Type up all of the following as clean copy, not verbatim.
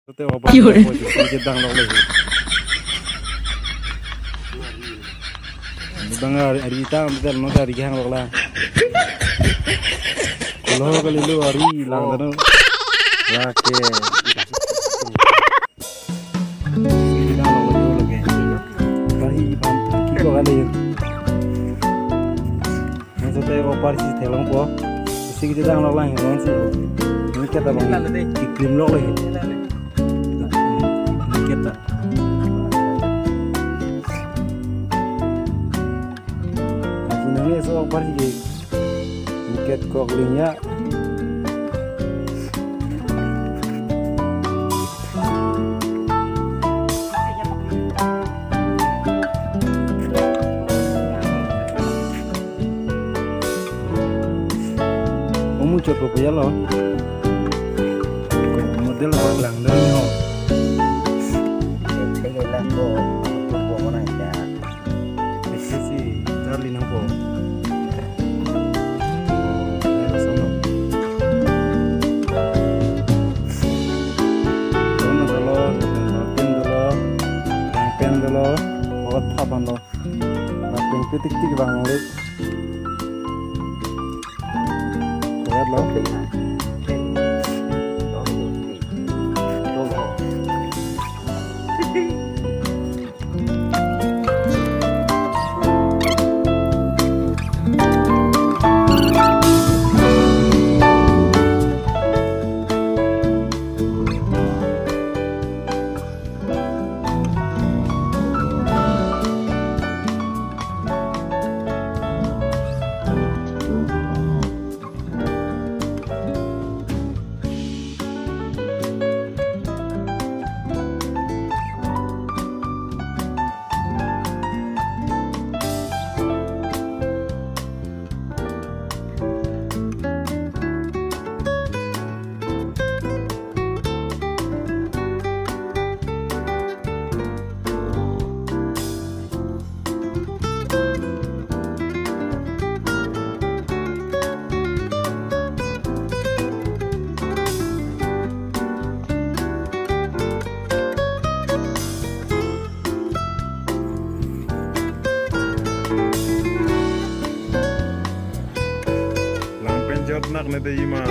有人。Bang ari ta betul no dari hang lokla. Kalau kali lu ari lang dano. Lake. Bilang lo yo lagi. Bari bantu kiko kali. Masa teh opar si telong po. Si kita dang lokla yang sih. Ini kita bang iklim lo lagi. Ini kita. Ini so opar sih. Ikat koklinya. Muncul ya lo model lang dari ho tegela ko mo na ya sisi Charlie nang po pen dalo बहुत थापान lo na pen pitik tik bang le lo nak nanti ima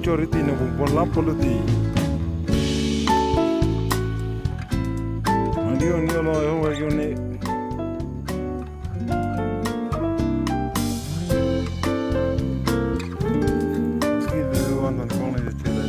Joriti na kumpul lapor di. Ni lo ho yo ni. Ski de wannan kone de tele.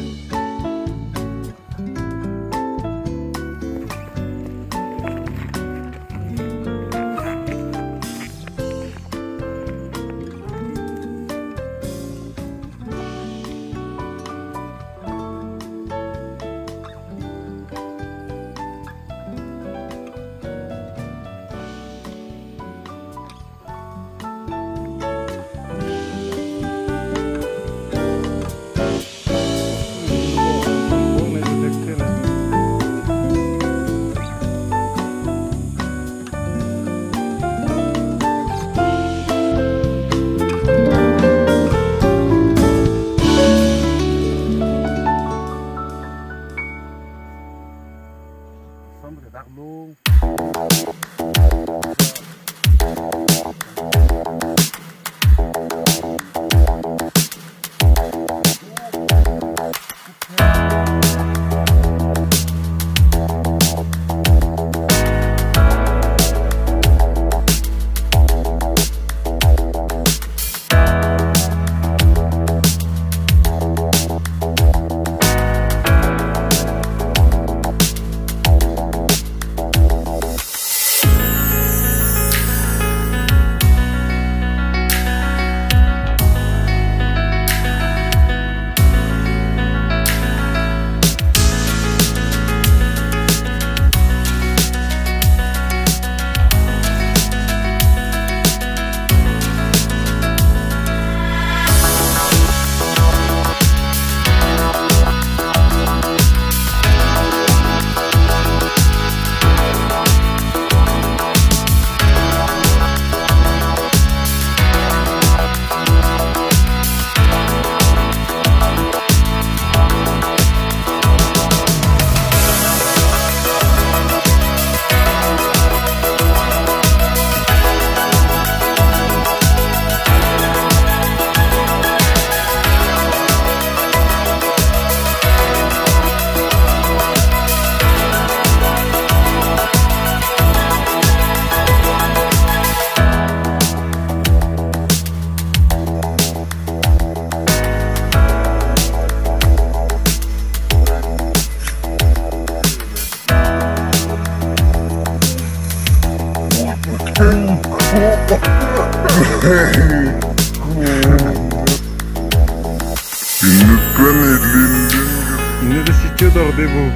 Ini tuh si cedor deh bu.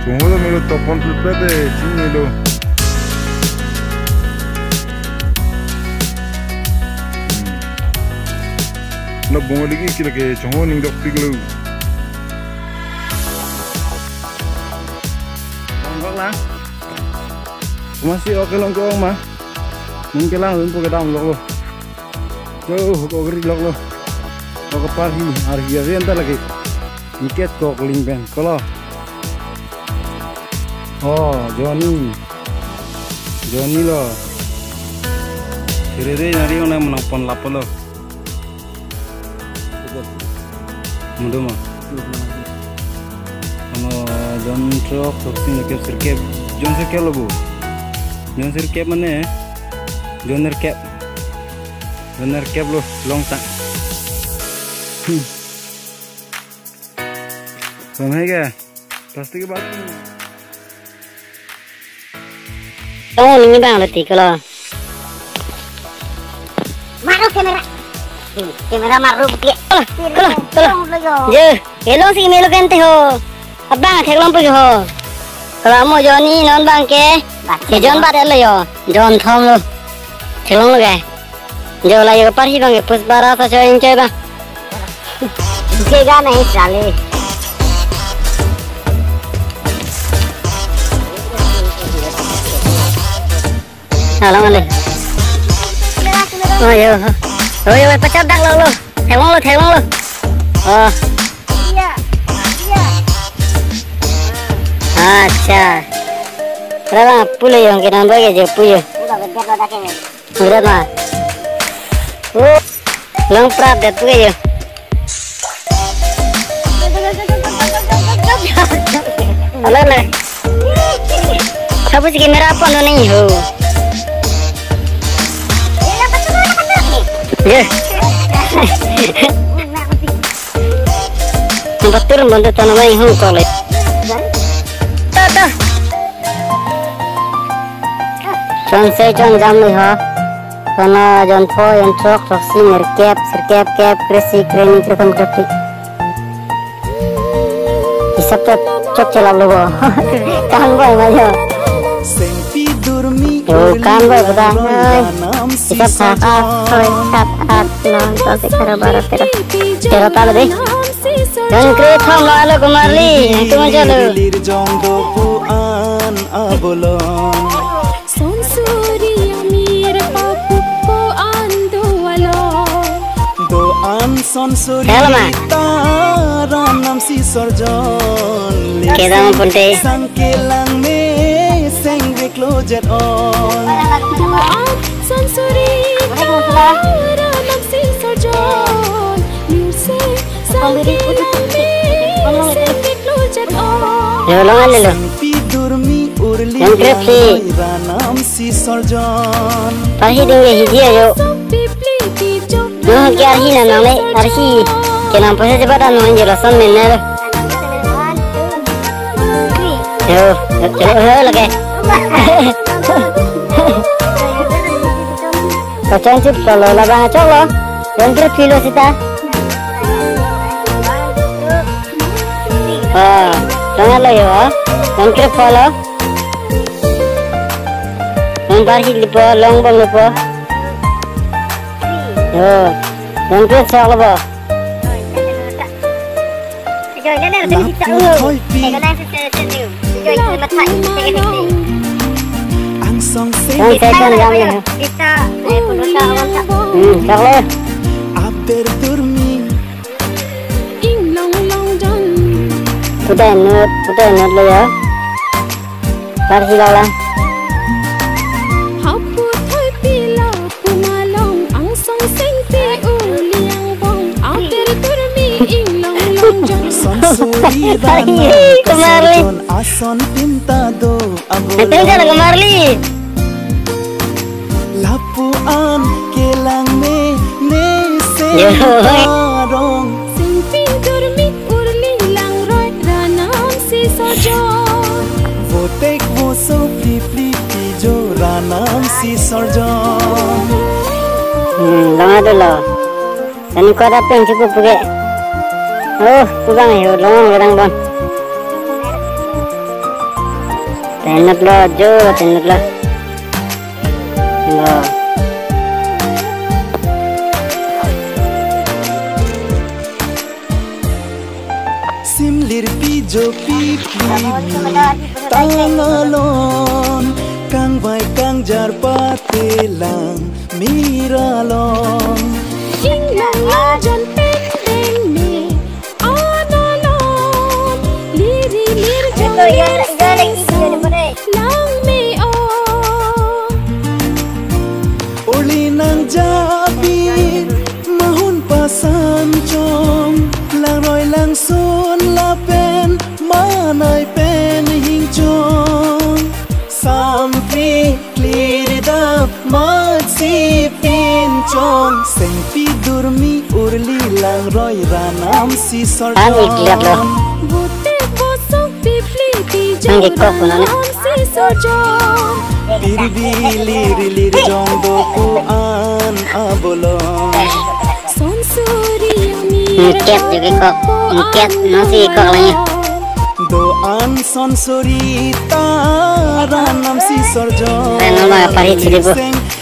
Semua tuh melu topan pulpet deh, sini lo. Na bunga lagi kira ke cuma ning dok tiglo. Longgok lah. Masih oke longgok mah. Mungkin lah untuk kita longgok lo. Jauh kok geri longgok lo. Kok keparhi harga rental lagi. Iket kok lingben kalau. Oh Johnny lo. Kira deh nyari orang menang pon lapo lo. Mudah mah. Ano John Truk sini ke sirkep. John sirkep lo bu. John sirkep mana? John sirkep lo long tak. Sampai ke? Pasti ke batu. Oh ini bang letih kalau. Maru kamera. Kamera maru bukti. Kalau. Je, hello sih melu kente ho. Abang teklong pergi ho. Kalau mau Johnny non bang ke. John badet lo yo. John thom lo. Teklong lo ke. Jo lah yo parhi bang ke pusbara sa coy enjoy bang. Jega nahi chale. Salam alaikum. Oh yo, pecat dak lo. Teklong lo. Oh. Iya. Acha. Berapa puluh yang kita ambil aja puluh. Udah mah. Oh, long prat deh tuh aja. Halo. Kamu sih kamera apa nih ho? Ya. Betul bantu tanaman yang kolej. Tata. Saya jam nih ha. Karena John Po yang cok sirkep kresi kreni kertam kerti. Isap cok celap logo. Kan boy majo. Kan boy betul. Isap saat non pasti kerabat tera talo deh. Dan kereta malu kumarli itu macam Helma. Kita mempunyai. Ulangan dulu. Yang krepsi. Parhi dengue hiji ayo. Nuh ke arhi na nang arhi. Kenapa saya cepat anu jelasan benar. Yo, lagi. Kacang cip kalau labang acok lo. Yang krepsi lo sita. Jangan lo yo, yang krep lo. Yang parhi lipo, long bang lipo. Yo, yang krep siapa lo? Yang setan jam ni. Kalau. Udah nut lo ya. Parhi lah. Kemarli. Nanti jangan kemarli. Lapuan kelang me se. Votek vo so fli fli jo si sorjon. Longa dulu. Dan kau ada yang cukup pakai. Oh, pulang ya, longa kadang bon. Tenut lo, jo, tenut lo. Lo. Simlir pijo pipli tangalon kang bai kang jar patelang miralon Inglang jan pendeng ni analon liri lir jan lang me on Uli nang jabir mahun pasan chong lang roi lang sun la pen manai pen hing chong sampi clear da mat si pin chong seng pi durmi urli lang roi ranam si sorjon Bute bosok pipli ti Angge kok punane. si sorjon Pirbi lir jong do ku an abolon Son suri Ngket juga kok. Ngket masih kok lainnya. doan son sorita ranam si sorjon Ranam apa parit sih, Bu?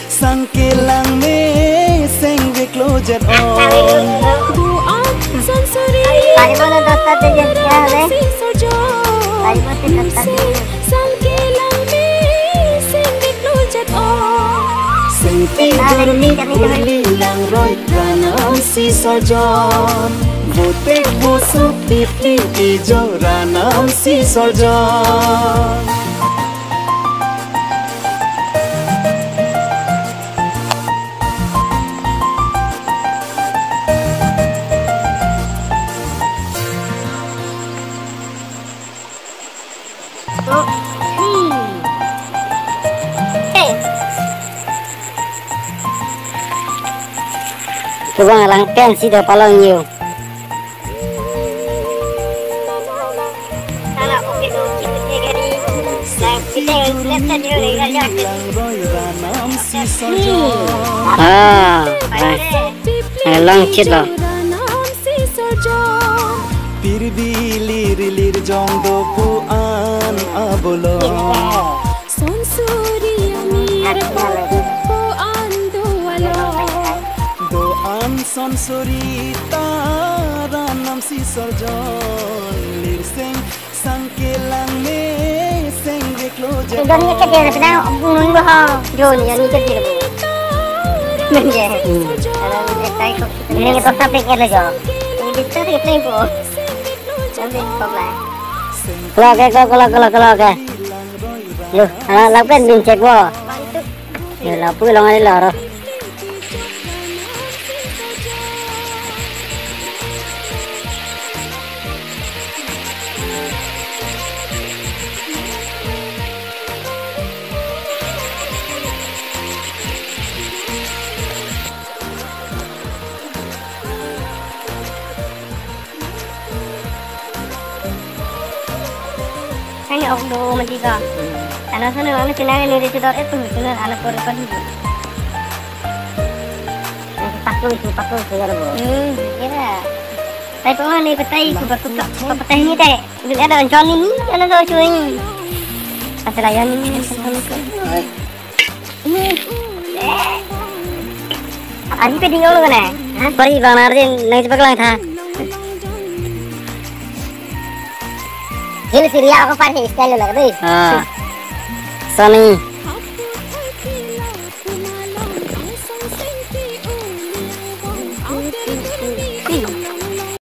sangkelang me seng ve closer on Duan son suri Tadi mana dasar dia ya, si sorjon Tadi masih dasar dia. Sangkilang me sing diklujat on seng tidur mi urli lang roi ranam si sorjon botek busuk pipli ijo ranam si sorjon Coba ngelangkan sih dah palong you. Ah, long chit lo. Pirbi lir jong do ku an abolon Son suri amir po ando walo doan son sorita ranam si sorjon lir seng sangkelang me seng ve closer Idan ni ket dia sedang bunun bah. Jo ni yang ni ket dia. Menje. Ini kita sampai ket lagi. Ini kita ni play po. Jangan kau lah. Kalau ke. Lu, lakukan bin cek wo. Ya, lapu long ada lah. Ini aku do menjiga. Anak sana mana kenal ni dia sudah itu kenal anak perempuan itu. Pakai segar bo. Ya. Tapi pengen ni petai ku bertukar. Petai ni teh. Bila ada rencana ni, ada tu cuy. Pasal layan ni Ari pe dingau lo kan? Pari bang Arjun naik cepat lang tha. Ini Syria aku pakai style lagi deh. Sony.